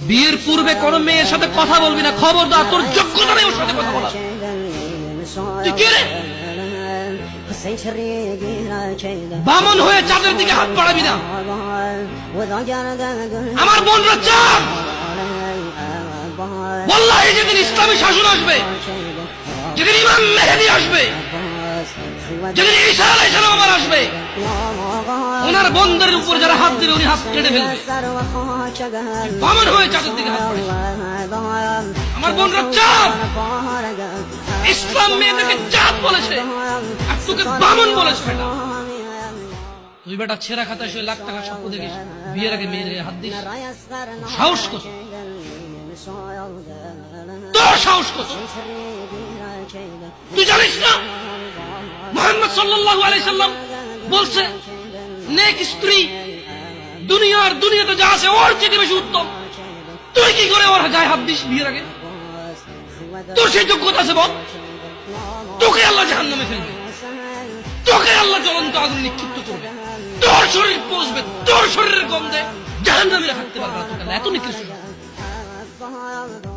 বিয়ের পূর্বে কোন মেয়ের সাথে কথা বলবি না, খবরদার, তোর যোগ্যতা নেই ওর সাথে কথা বলার। তুই কে রে? বামন হয়ে চাঁদের দিকে হাত বাড়াবি না। আমার বোনরা চাঁদ। ওয়াল্লাহি যেদিন ইসলামী শাসন আসবে, যেদিন ইমাম মেহেদী আসবে, যেদিন ঈসা আলাইহিস সালাম আবার আসবে, ওনার বন্দরের উপর যারা হাত দেবে উনি হাত কেটে ফেলবে। বামন হয়ে চাঁদের দিকে হাত বাড়াবি। আমার বোনরা চাঁদ। ইসলাম মেয়েদেরকে চাঁদ বলেছে আর তোকে বামন বলেছে। বেটা তুই বেটা ছেঁড়া খাতায় শুয়ে লাখ টাকা স্বপ্ন দেখিস, বিয়ের আগে মেয়ের হাত দিস। সাহস কত তোর, সাহস কত? তুই জানিস না মুহাম্মদ সাল্লাল্লাহু আলাইহি সাল্লাম বলছে নেক স্ত্রী দুনিয়াতে যা আছে ওর চেয়ে বেশি উত্তম। তুই কি করে ওর গায়ে হাত দিস বিয়ের আগে? তোর সেই যোগ্যতা আছে বল? তোকে আল্লাহ জাহান্নামে ফেলবে, তোকে আল্লাহ জ্বলন্ত আগুনে নিক্ষিপ্ত করবে, তোর শরীর পচবে, তোর শরীরের গন্ধে জাহান্নামীরা থাকতে পারবে না। তোকে এত নিকৃষ্ট